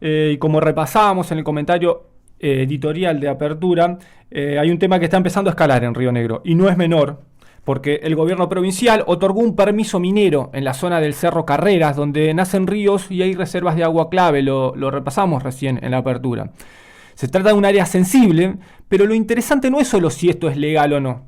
Y como repasábamos en el comentario editorial de apertura, hay un tema que está empezando a escalar en Río Negro y no es menor, porque el gobierno provincial otorgó un permiso minero en la zona del Cerro Carreras, donde nacen ríos y hay reservas de agua clave, lo repasamos recién en la apertura. Se trata de un área sensible, pero lo interesante no es solo si esto es legal o no,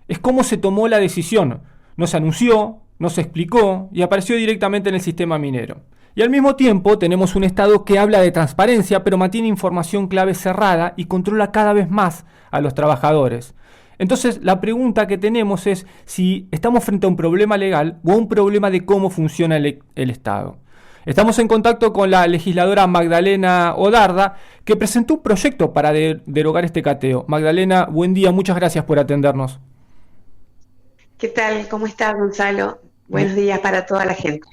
es cómo se tomó la decisión. No se anunció, no se explicó y apareció directamente en el sistema minero. Y al mismo tiempo tenemos un Estado que habla de transparencia, pero mantiene información clave cerrada y controla cada vez más a los trabajadores. Entonces, la pregunta que tenemos es si estamos frente a un problema legal o a un problema de cómo funciona el Estado. Estamos en contacto con la legisladora Magdalena Odarda, que presentó un proyecto para derogar este cateo. Magdalena, buen día, muchas gracias por atendernos. ¿Qué tal? ¿Cómo estás, Gonzalo? Buenos días para toda la gente.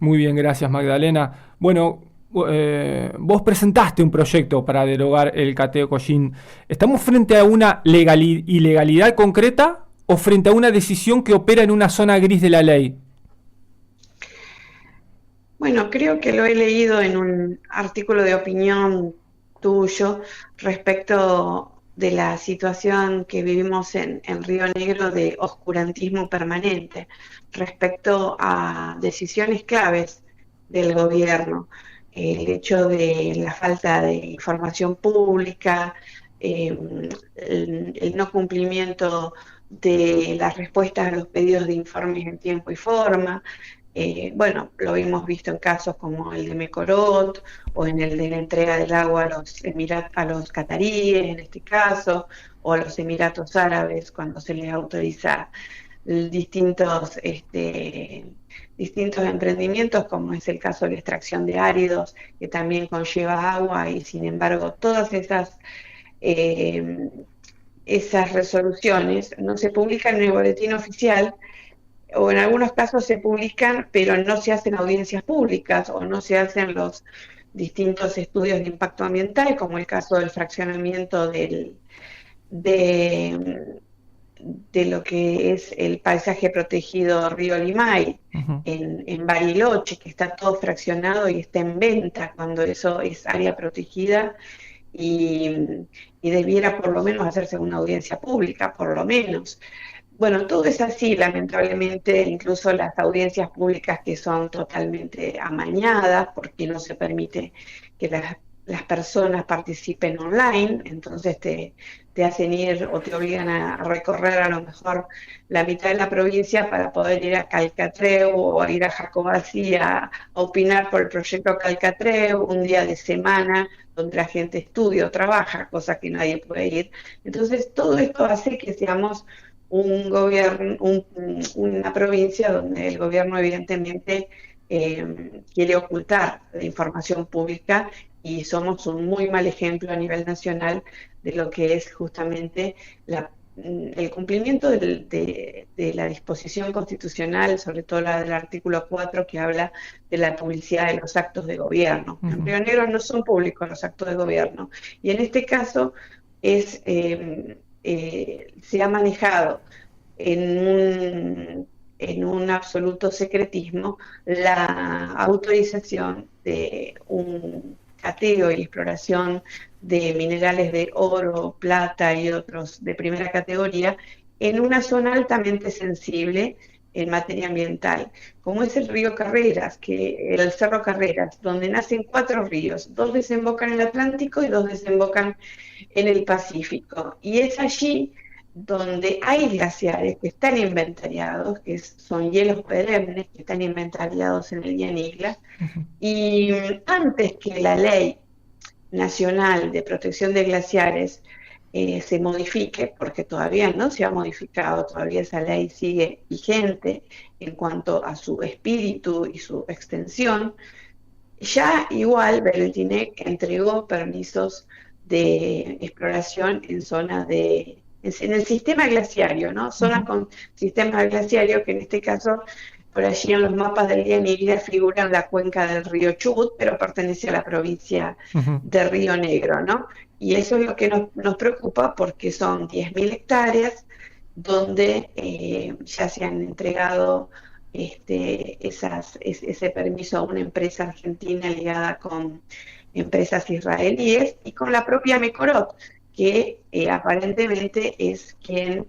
Muy bien, gracias Magdalena. Bueno, vos presentaste un proyecto para derogar el cateo Collín. ¿Estamos frente a una ilegalidad concreta o frente a una decisión que opera en una zona gris de la ley? Bueno, creo que lo he leído en un artículo de opinión tuyo respecto de la situación que vivimos en Río Negro de oscurantismo permanente, respecto a decisiones claves del gobierno, el hecho de la falta de información pública, el no cumplimiento de las respuestas a los pedidos de informes en tiempo y forma. Bueno, lo hemos visto en casos como el de Mecorot o en el de la entrega del agua a a los cataríes, en este caso, o a los Emiratos Árabes cuando se les autoriza distintos, distintos emprendimientos, como es el caso de la extracción de áridos, que también conlleva agua y sin embargo todas eh, esas resoluciones no se publican en el boletín oficial o en algunos casos se publican, pero no se hacen audiencias públicas o no se hacen los distintos estudios de impacto ambiental, como el caso del fraccionamiento de, de lo que es el paisaje protegido Río Limay Ujú. en Bariloche, que está todo fraccionado y está en venta cuando eso es área protegida y, y debiera por lo menos hacerse una audiencia pública, por lo menos. Bueno, todo es así, lamentablemente, incluso las audiencias públicas que son totalmente amañadas, porque no se permite que las personas participen online, entonces te hacen ir o te obligan a recorrer a lo mejor la mitad de la provincia para poder ir a Calcatreu o a ir a Jacobací a opinar por el proyecto Calcatreu, un día de semana donde la gente estudia o trabaja, cosa que nadie puede ir. Entonces, todo esto hace que seamos un gobierno, una provincia donde el gobierno evidentemente quiere ocultar la información pública y somos un muy mal ejemplo a nivel nacional de lo que es justamente el cumplimiento de la disposición constitucional, sobre todo la del artículo 4 que habla de la publicidad de los actos de gobierno. En Ujú. Río Negro no son públicos los actos de gobierno y en este caso es se ha manejado en un absoluto secretismo la autorización de un cateo y exploración de minerales de oro, plata y otros de primera categoría en una zona altamente sensible en materia ambiental, como es el río Carreras, el Cerro Carreras, donde nacen cuatro ríos, dos desembocan en el Atlántico y dos desembocan en el Pacífico. Y es allí donde hay glaciares que están inventariados, son hielos perennes que están inventariados en el INIGLA, y antes que la ley nacional de protección de glaciares se modifique, porque todavía no se ha modificado, todavía esa ley sigue vigente en cuanto a su espíritu y su extensión, ya igual Beretinec entregó permisos de exploración en zonas en el sistema glaciario, ¿no? Zonas Ujú. con sistema glaciario, que en este caso, por allí en los mapas del INIGRA figuran la cuenca del río Chubut, pero pertenece a la provincia Ujú. de Río Negro, ¿no? Y eso es lo que nos preocupa porque son 10.000 hectáreas donde ya se han entregado ese permiso a una empresa argentina ligada empresas israelíes y con la propia Mekorot, que aparentemente es quien,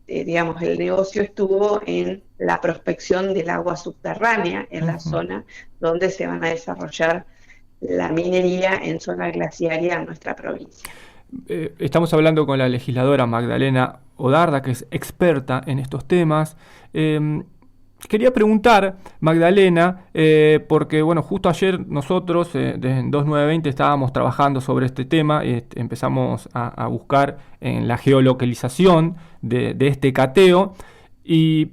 digamos, el negocio estuvo en la prospección del agua subterránea en la Ujú. zona donde se van a desarrollar la minería en zona glaciaria en nuestra provincia. Estamos hablando con la legisladora Magdalena Odarda, que es experta en estos temas. Quería preguntar, Magdalena, porque bueno, justo ayer nosotros en 2920 estábamos trabajando sobre este tema y empezamos a buscar en la geolocalización de este cateo.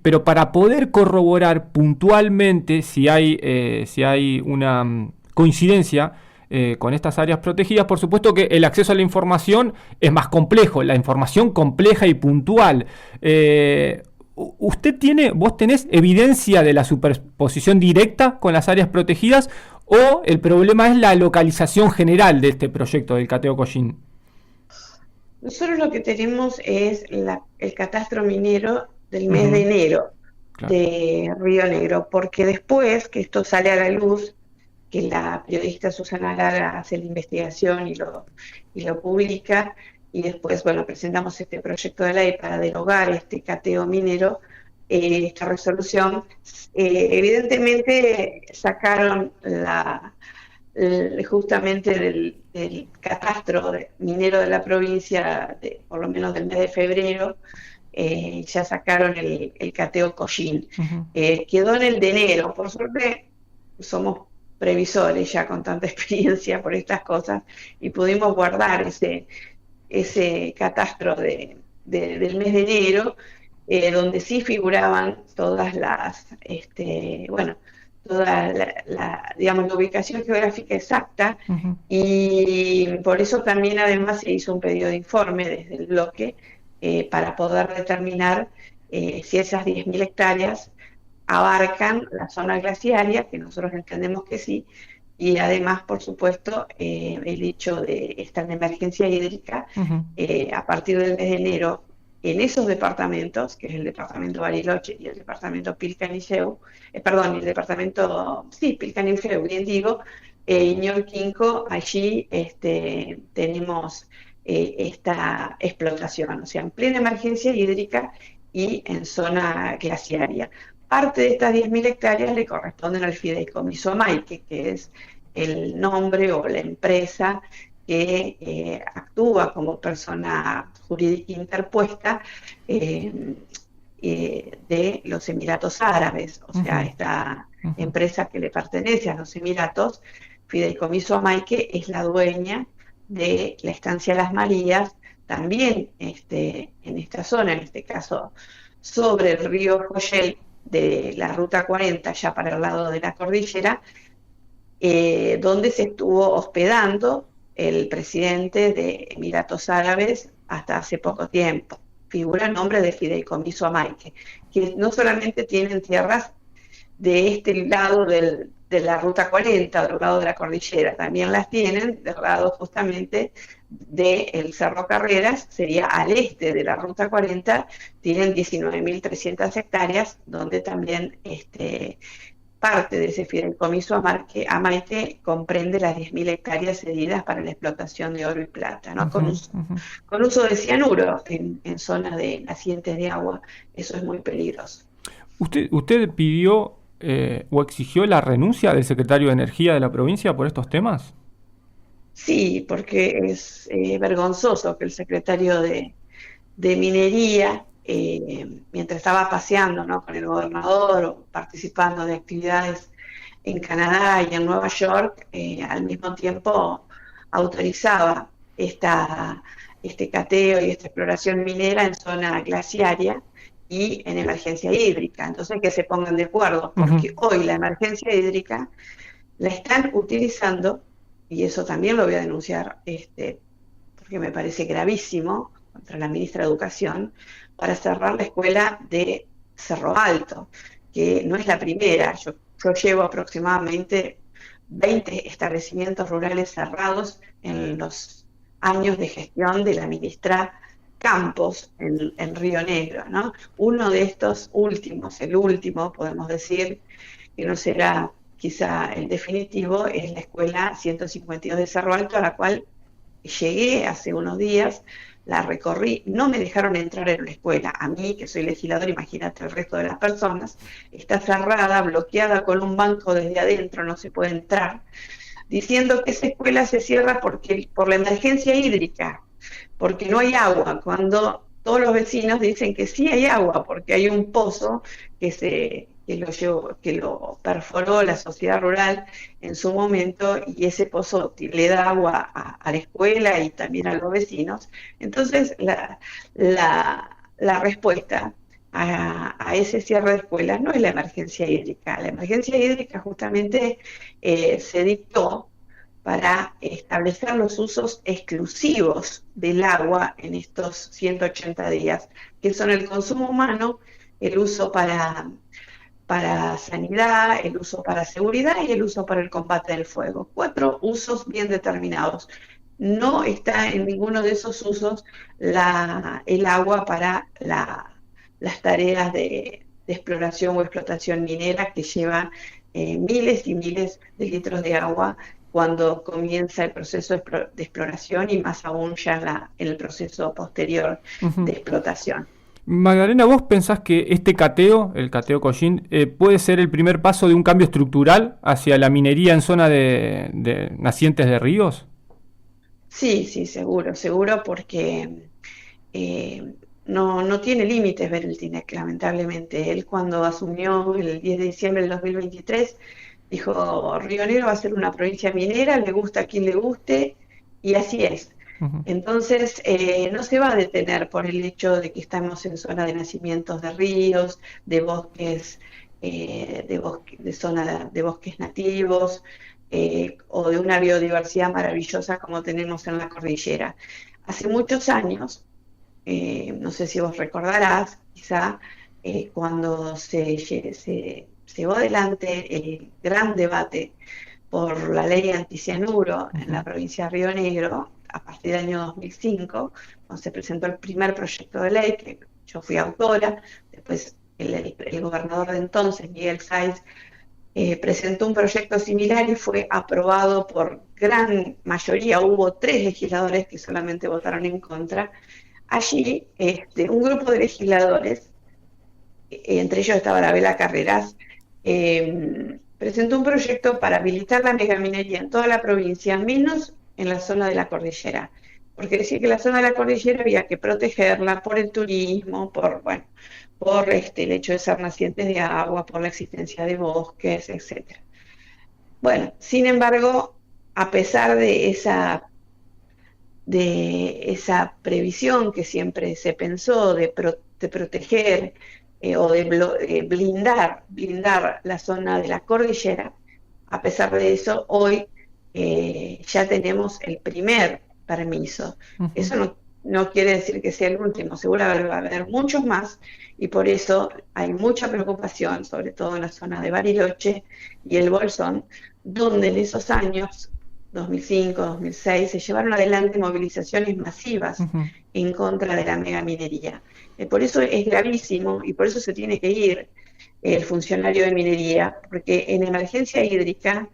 Pero para poder corroborar puntualmente si hay una coincidencia con estas áreas protegidas, por supuesto que el acceso a la información es más complejo, la información compleja y puntual. ¿Vos tenés evidencia de la superposición directa con las áreas protegidas o el problema es la localización general de este proyecto del Cateo Collín? Nosotros lo que tenemos es el catastro minero del mes de Ujú, enero claro. de Río Negro, porque después que esto sale a la luz, que la periodista Susana Lara hace la investigación y lo publica, y después, bueno, presentamos este proyecto de ley para derogar este cateo minero, esta resolución, evidentemente sacaron justamente del catastro minero de la provincia, por lo menos del mes de febrero, ya sacaron el cateo Collín. Ujú. Quedó en el de enero, por suerte somos previsores ya con tanta experiencia por estas cosas y pudimos guardar ese catastro del mes de enero, donde sí figuraban todas bueno, toda digamos, la ubicación geográfica exacta, Ujú. y por eso también además se hizo un pedido de informe desde el bloque para poder determinar si esas 10.000 hectáreas abarcan la zona glaciaria, que nosotros entendemos que sí, y además, por supuesto, el hecho de estar en emergencia hídrica Ujú. a partir del mes de enero en esos departamentos, que es el departamento Bariloche y el departamento Pilcanilleu, perdón, el departamento, sí, Pilcanilleu, bien digo, Ñorquinco, allí tenemos esta explotación, o sea, en plena emergencia hídrica y en zona glaciaria. Parte de estas 10.000 hectáreas le corresponden al Fideicomiso Maique, que es el nombre o la empresa que actúa como persona jurídica interpuesta de los Emiratos Árabes, o sea, Ujú. esta Ujú. empresa que le pertenece a los Emiratos, Fideicomiso Maique, es la dueña de la estancia Las Marías, también en esta zona, en este caso sobre el río Joyel de la Ruta 40, ya para el lado de la cordillera, donde se estuvo hospedando el presidente de Emiratos Árabes hasta hace poco tiempo. Figura el nombre de Fideicomiso Amaique, que no solamente tienen tierras de este lado de la Ruta 40, del lado de la cordillera, también las tienen del lado justamente del Cerro Carreras, sería al este de la Ruta 40, tienen 19.300 hectáreas, donde también parte de ese fideicomiso Amaique comprende las 10.000 hectáreas cedidas para la explotación de oro y plata, ¿no? Ujú. Ujú. Con uso de cianuro en zonas de nacientes de agua, eso es muy peligroso. ¿Usted pidió o exigió la renuncia del secretario de Energía de la provincia por estos temas? Sí, porque es vergonzoso que el secretario de Minería, mientras estaba paseando, ¿no?, con el gobernador o participando de actividades en Canadá y en Nueva York, al mismo tiempo autorizaba este cateo y esta exploración minera en zona glaciaria y en emergencia hídrica. Entonces, que se pongan de acuerdo, Ujú. porque hoy la emergencia hídrica la están utilizando, y eso también lo voy a denunciar, porque me parece gravísimo, contra la ministra de Educación, para cerrar la escuela de Cerro Alto, que no es la primera. Yo llevo aproximadamente 20 establecimientos rurales cerrados en los años de gestión de la ministra Campos en Río Negro, ¿no? Uno de estos últimos, el último, podemos decir, que no será quizá el definitivo, es la escuela 152 de Cerro Alto, a la cual llegué hace unos días, la recorrí, no me dejaron entrar en la escuela. A mí, que soy legislador, imagínate el resto de las personas, está cerrada, bloqueada con un banco desde adentro, no se puede entrar, diciendo que esa escuela se cierra por la emergencia hídrica, porque no hay agua, cuando todos los vecinos dicen que sí hay agua, porque hay un pozo que lo perforó la sociedad rural en su momento, y ese pozo le da agua a la escuela y también a los vecinos. Entonces, la respuesta a ese cierre de escuelas no es la emergencia hídrica. La emergencia hídrica justamente se dictó para establecer los usos exclusivos del agua en estos 180 días, que son el consumo humano, el uso para sanidad, el uso para seguridad y el uso para el combate del fuego. 4 usos bien determinados. No está en ninguno de esos usos el agua para las tareas de exploración o explotación minera, que lleva miles y miles de litros de agua cuando comienza el proceso de exploración, y más aún ya en el proceso posterior de explotación. Magdalena, ¿vos pensás que este cateo, el cateo Collín, puede ser el primer paso de un cambio estructural hacia la minería en zona de nacientes de ríos? Sí, seguro, porque no tiene límites Bereltinec, lamentablemente. Él, cuando asumió el 10 de diciembre del 2023, dijo: Río Negro va a ser una provincia minera, le gusta a quien le guste, y así es. Uh-huh. Entonces, no se va a detener por el hecho de que estamos en zona de nacimientos de ríos, de bosques, de zona de bosques nativos, o de una biodiversidad maravillosa como tenemos en la cordillera. Hace muchos años, no sé si vos recordarás, quizá, cuando se llevó adelante el gran debate por la ley anticianuro en la provincia de Río Negro, a partir del año 2005, cuando se presentó el primer proyecto de ley, que yo fui autora. Después el gobernador de entonces, Miguel Sáenz, presentó un proyecto similar y fue aprobado por gran mayoría. Hubo 3 legisladores que solamente votaron en contra. Allí, un grupo de legisladores, entre ellos estaba Arabela Carreras, presentó un proyecto para habilitar la megaminería en toda la provincia, menos en la zona de la cordillera, porque decía que la zona de la cordillera había que protegerla por el turismo, por el hecho de ser nacientes de agua, por la existencia de bosques, etc. Bueno, sin embargo, a pesar de esa previsión que siempre se pensó de proteger o de blindar la zona de la cordillera, a pesar de eso, hoy ya tenemos el primer permiso. Uh-huh. Eso no quiere decir que sea el último, seguramente va a haber muchos más, y por eso hay mucha preocupación, sobre todo en la zona de Bariloche y el Bolsón, donde en esos años 2005, 2006, se llevaron adelante movilizaciones masivas uh-huh. en contra de la megaminería. Por eso es gravísimo, y por eso se tiene que ir el funcionario de minería, porque en emergencia hídrica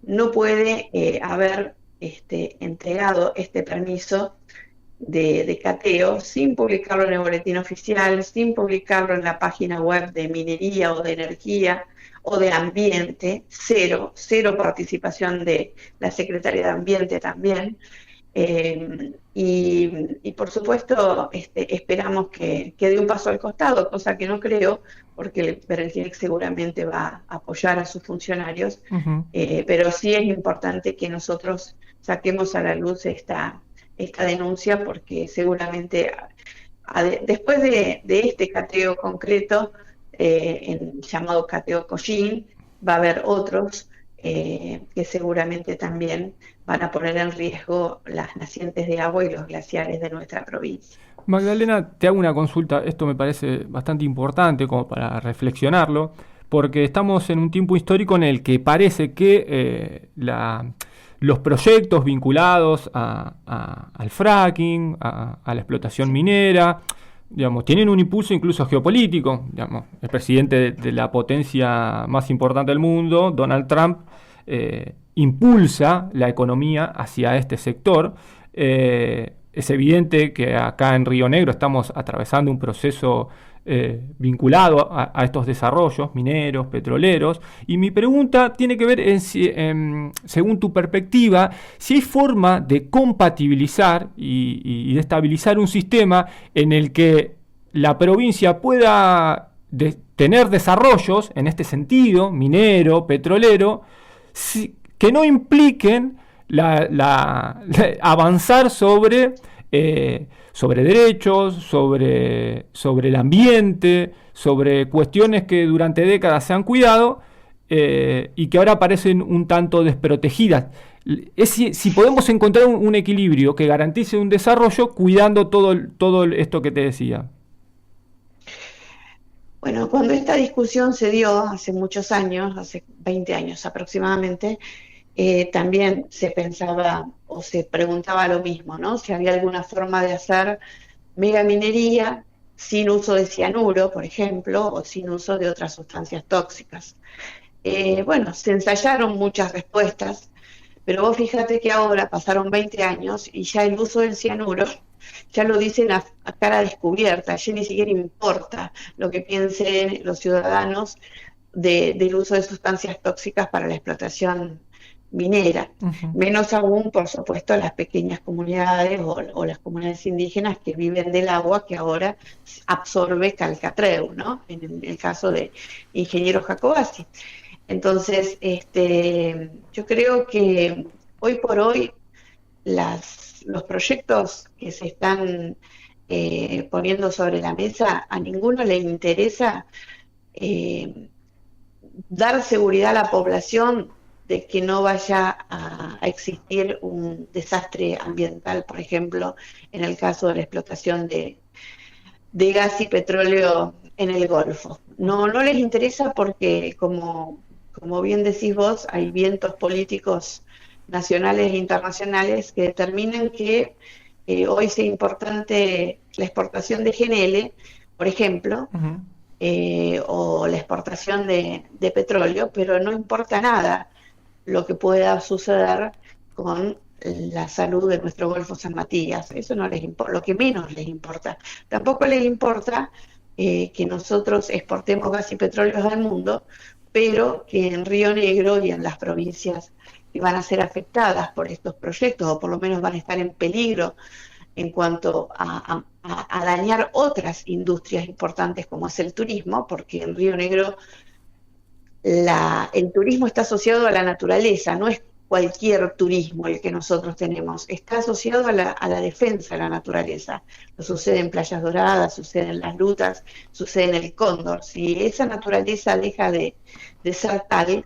no puede haber entregado este permiso de cateo sin publicarlo en el boletín oficial, sin publicarlo en la página web de minería o de energía o de ambiente. Cero participación de la Secretaría de Ambiente también. Y por supuesto esperamos que dé un paso al costado, cosa que no creo, porque el Bereltinec seguramente va a apoyar a sus funcionarios. Uh-huh. Pero sí es importante que nosotros saquemos a la luz esta denuncia, porque seguramente después de este cateo concreto, el llamado cateo Collín, va a haber otros que seguramente también van a poner en riesgo las nacientes de agua y los glaciares de nuestra provincia. Magdalena, te hago una consulta. Esto me parece bastante importante como para reflexionarlo, porque estamos en un tiempo histórico en el que parece que los proyectos vinculados al fracking, a la explotación minera, digamos, tienen un impulso incluso geopolítico. Digamos, el presidente de la potencia más importante del mundo, Donald Trump, impulsa la economía hacia este sector. Es evidente que acá en Río Negro estamos atravesando un proceso vinculado a estos desarrollos mineros, petroleros, y mi pregunta tiene que ver, según tu perspectiva, si hay forma de compatibilizar y de estabilizar un sistema en el que la provincia pueda tener desarrollos en este sentido, minero, petrolero, que no impliquen avanzar sobre derechos, sobre el ambiente, sobre cuestiones que durante décadas se han cuidado y que ahora parecen un tanto desprotegidas. Es si podemos encontrar un equilibrio que garantice un desarrollo cuidando todo esto que te decía. Bueno, cuando esta discusión se dio hace muchos años, hace 20 años aproximadamente, también se pensaba o se preguntaba lo mismo, ¿no? Si había alguna forma de hacer megaminería sin uso de cianuro, por ejemplo, o sin uso de otras sustancias tóxicas. Bueno, se ensayaron muchas respuestas, pero vos fíjate que ahora pasaron 20 años y ya el uso del cianuro ya lo dicen a cara descubierta, ya ni siquiera importa lo que piensen los ciudadanos del uso de sustancias tóxicas para la explotación minera, menos aún, por supuesto, las pequeñas comunidades o las comunidades indígenas que viven del agua que ahora absorbe Calcatreu, ¿no? En el caso de Ingeniero Jacobacci. Entonces, yo creo que hoy por hoy los proyectos que se están poniendo sobre la mesa, a ninguno le interesa dar seguridad a la población de que no vaya a existir un desastre ambiental, por ejemplo, en el caso de la explotación de gas y petróleo en el Golfo. No les interesa porque, como bien decís vos, hay vientos políticos nacionales e internacionales que determinan que hoy sea importante la exportación de GNL, por ejemplo, o la exportación de petróleo, pero no importa nada lo que pueda suceder con la salud de nuestro Golfo San Matías. Eso no les importa, lo que menos les importa. Tampoco les importa que nosotros exportemos gas y petróleo al mundo, pero que en Río Negro y en las provincias que van a ser afectadas por estos proyectos, o por lo menos van a estar en peligro en cuanto a dañar otras industrias importantes como es el turismo, porque en Río Negro el turismo está asociado a la naturaleza, no es cualquier turismo el que nosotros tenemos, está asociado a la defensa de la naturaleza. Lo sucede en Playas Doradas, sucede en Las Lutas, sucede en el Cóndor. Si esa naturaleza deja de ser tal,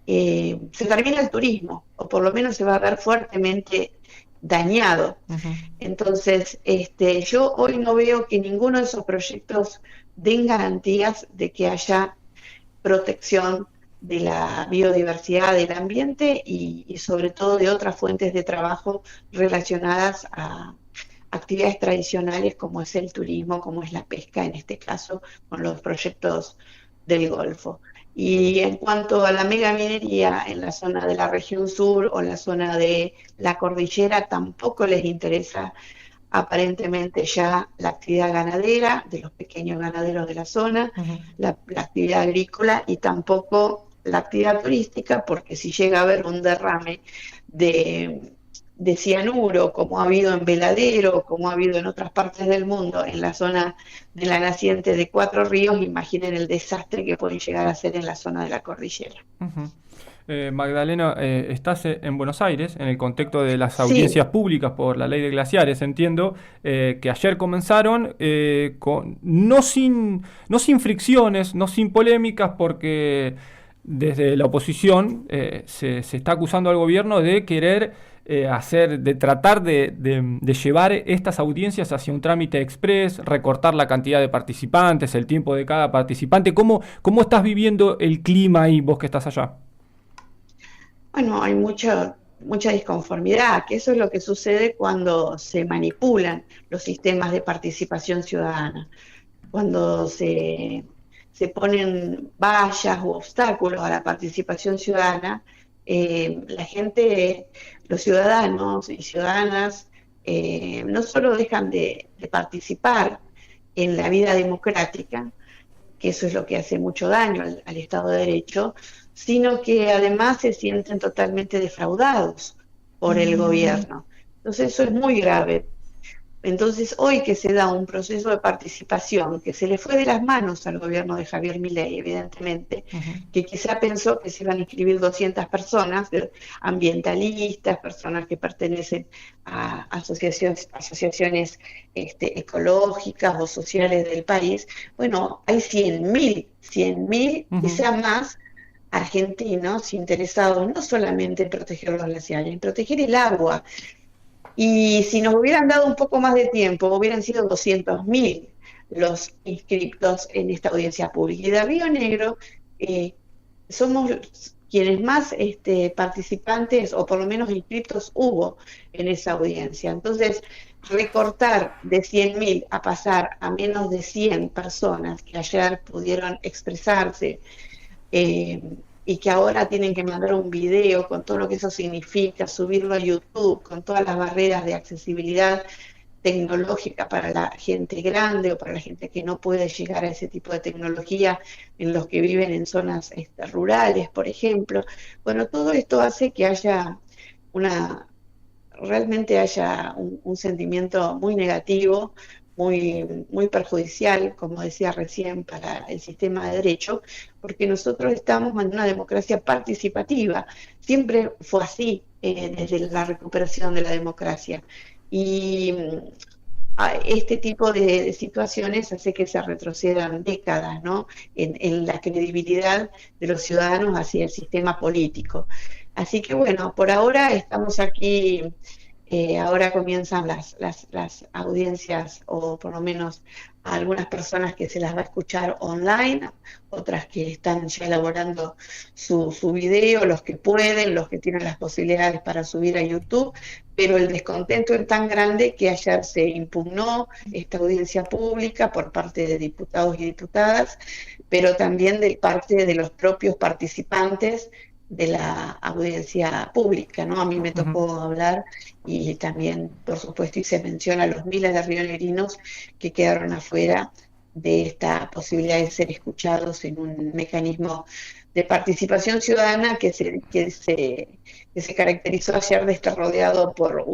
se termina el turismo, o por lo menos se va a ver fuertemente dañado. Entonces, yo hoy no veo que ninguno de esos proyectos den garantías de que haya protección de la biodiversidad del ambiente y sobre todo de otras fuentes de trabajo relacionadas a actividades tradicionales como es el turismo, como es la pesca, en este caso con los proyectos del Golfo. Y en cuanto a la megaminería en la zona de la región sur o en la zona de la cordillera, tampoco les interesa aparentemente ya la actividad ganadera de los pequeños ganaderos de la zona, la actividad agrícola y tampoco la actividad turística, porque si llega a haber un derrame de cianuro, como ha habido en Veladero, como ha habido en otras partes del mundo, en la zona de la naciente de Cuatro Ríos, imaginen el desastre que pueden llegar a ser en la zona de la cordillera. Magdalena, estás en Buenos Aires en el contexto de las Sí. audiencias públicas por la ley de glaciares. Entiendo que ayer comenzaron no sin fricciones, no sin polémicas, porque desde la oposición se está acusando al gobierno de querer tratar de llevar estas audiencias hacia un trámite express, recortar la cantidad de participantes, el tiempo de cada participante. ¿Cómo estás viviendo el clima ahí, vos que estás allá? Bueno, hay mucho mucha disconformidad, que eso es lo que sucede cuando se manipulan los sistemas de participación ciudadana, cuando se ponen vallas u obstáculos a la participación ciudadana. La gente, los ciudadanos y ciudadanas, no solo dejan de participar en la vida democrática, que eso es lo que hace mucho daño al Estado de Derecho, sino que además se sienten totalmente defraudados por el gobierno. Entonces eso es muy grave. Entonces, hoy que se da un proceso de participación que se le fue de las manos al gobierno de Javier Milei, evidentemente, que quizá pensó que se iban a inscribir 200 personas, ambientalistas, personas que pertenecen a asociaciones ecológicas o sociales del país. Bueno, hay 100.000, quizá más, argentinos interesados no solamente en proteger los glaciares, en proteger el agua. Y si nos hubieran dado un poco más de tiempo, hubieran sido 200.000 los inscriptos en esta audiencia pública. Y de Río Negro somos quienes más participantes, o por lo menos inscriptos, hubo en esa audiencia. Entonces, recortar de 100.000 a pasar a menos de 100 personas que ayer pudieron expresarse, y que ahora tienen que mandar un video con todo lo que eso significa, subirlo a YouTube, con todas las barreras de accesibilidad tecnológica para la gente grande o para la gente que no puede llegar a ese tipo de tecnología, en los que viven en zonas rurales, por ejemplo. Bueno, todo esto hace que realmente haya un sentimiento muy negativo, muy perjudicial, como decía recién, para el sistema de derecho, porque nosotros estamos en una democracia participativa. Siempre fue así, desde la recuperación de la democracia. Y este tipo de situaciones hace que se retrocedan décadas, ¿no?, en la credibilidad de los ciudadanos hacia el sistema político. Así que bueno, por ahora estamos aquí. Ahora comienzan las audiencias, o por lo menos a algunas personas que se las va a escuchar online, otras que están ya elaborando su video, los que pueden, los que tienen las posibilidades para subir a YouTube, pero el descontento es tan grande que ayer se impugnó esta audiencia pública por parte de diputados y diputadas, pero también de parte de los propios participantes de la audiencia pública, ¿no? A mí me tocó hablar, y también, por supuesto, y se menciona a los miles de rionegrinos que quedaron afuera de esta posibilidad de ser escuchados en un mecanismo de participación ciudadana que se caracterizó ayer de estar rodeado por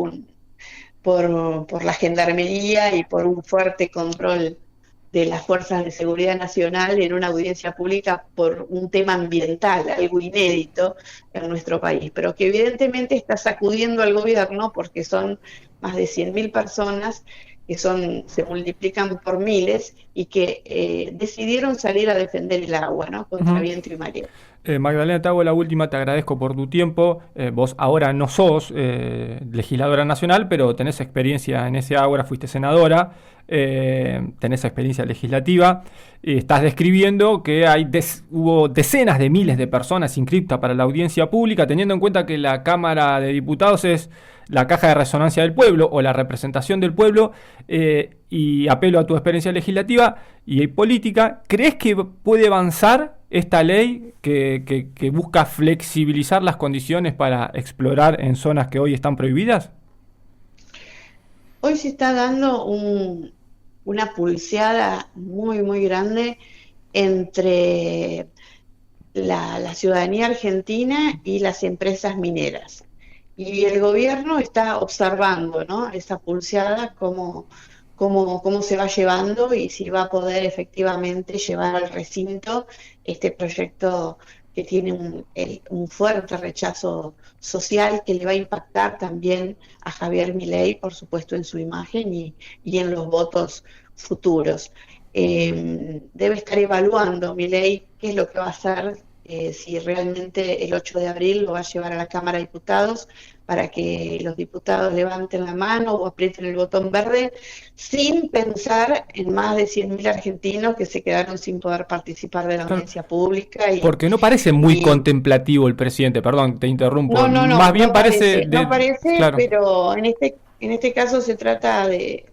la gendarmería y por un fuerte control de las fuerzas de seguridad nacional en una audiencia pública por un tema ambiental, algo inédito en nuestro país, pero que evidentemente está sacudiendo al gobierno, porque son más de 100.000 personas que se multiplican por miles y que decidieron salir a defender el agua, ¿no?, contra viento y marea. Magdalena, te hago la última, te agradezco por tu tiempo. Vos ahora no sos legisladora nacional, pero tenés experiencia en ese ágora, fuiste senadora, tenés experiencia legislativa. Estás describiendo que hubo decenas de miles de personas inscriptas para la audiencia pública, teniendo en cuenta que la Cámara de Diputados es la caja de resonancia del pueblo o la representación del pueblo, y apelo a tu experiencia legislativa y política. ¿Crees que puede avanzar esta ley que busca flexibilizar las condiciones para explorar en zonas que hoy están prohibidas? Hoy se está dando una pulseada muy, muy grande entre la ciudadanía argentina y las empresas mineras. Y el gobierno está observando, ¿no?, esa pulseada, cómo se va llevando, y si va a poder efectivamente llevar al recinto este proyecto que tiene un fuerte rechazo social, que le va a impactar también a Javier Milei, por supuesto, en su imagen y en los votos futuros. Debe estar evaluando Milei qué es lo que va a hacer, si realmente el 8 de abril lo va a llevar a la Cámara de Diputados para que los diputados levanten la mano o aprieten el botón verde, sin pensar en más de 100.000 argentinos que se quedaron sin poder participar de la Claro, audiencia pública. porque no parece muy Y contemplativo el presidente, perdón, te interrumpo. no, no, Más no, bien parece no parece, claro. pero en este caso se trata de,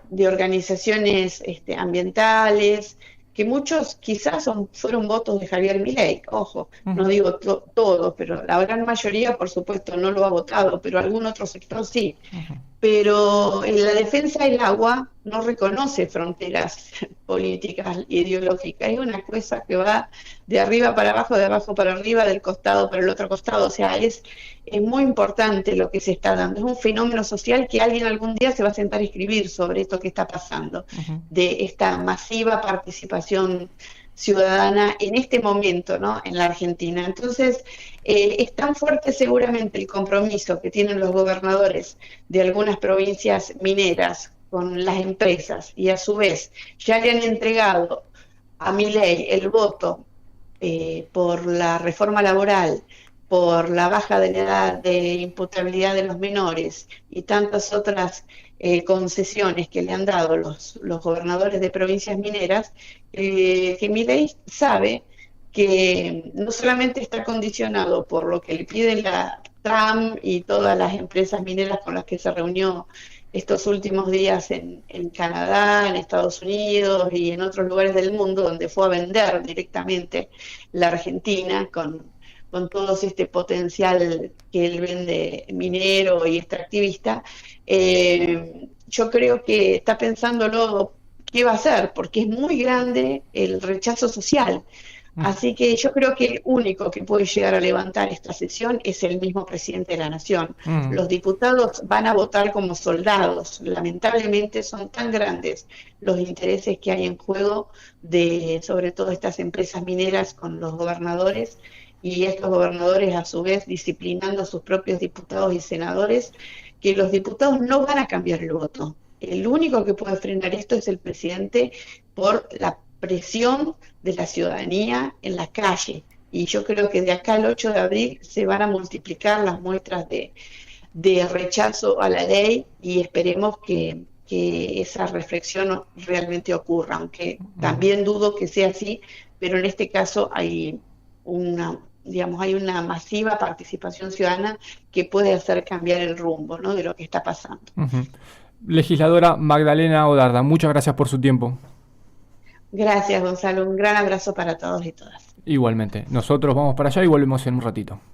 de organizaciones ambientales, que muchos quizás fueron votos de Javier Milei, ojo, no Ujú, digo todos, pero la gran mayoría, por supuesto, no lo ha votado, pero algún otro sector sí. ujú. Pero en la defensa del agua no reconoce fronteras políticas, ideológicas, es una cosa que va de arriba para abajo, de abajo para arriba, del costado para el otro costado, o sea, es muy importante lo que se está dando, es un fenómeno social que alguien algún día se va a sentar a escribir sobre esto que está pasando, Ujú. de esta masiva participación ciudadana en este momento, ¿no? En la Argentina. Entonces, es tan fuerte seguramente el compromiso que tienen los gobernadores de algunas provincias mineras con las empresas y a su vez ya le han entregado a Milei el voto por la reforma laboral, por la baja de la edad de imputabilidad de los menores y tantas otras concesiones que le han dado los gobernadores de provincias mineras, que Milei sabe que no solamente está condicionado por lo que le pide la Trump y todas las empresas mineras con las que se reunió estos últimos días en Canadá, en Estados Unidos y en otros lugares del mundo, donde fue a vender directamente la Argentina con todo este potencial que él vende minero y extractivista. Yo creo que está pensándolo qué va a hacer, porque es muy grande el rechazo social. Ujú. Así que yo creo que el único que puede llegar a levantar esta sesión es el mismo presidente de la Nación. Ujú. Los diputados van a votar como soldados. Lamentablemente son tan grandes los intereses que hay en juego de, sobre todo, estas empresas mineras con los gobernadores y estos gobernadores a su vez disciplinando a sus propios diputados y senadores, que los diputados no van a cambiar el voto. El único que puede frenar esto es el presidente por la presión de la ciudadanía en la calle. Y yo creo que de acá al 8 de abril se van a multiplicar las muestras de rechazo a la ley y esperemos que esa reflexión realmente ocurra, aunque Ujú. también dudo que sea así, pero en este caso hay una, digamos, hay una masiva participación ciudadana que puede hacer cambiar el rumbo, ¿no? De lo que está pasando. Ujú. Legisladora Magdalena Odarda, muchas gracias por su tiempo. Gracias, Gonzalo. Un gran abrazo para todos y todas. Igualmente, nosotros vamos para allá y volvemos en un ratito.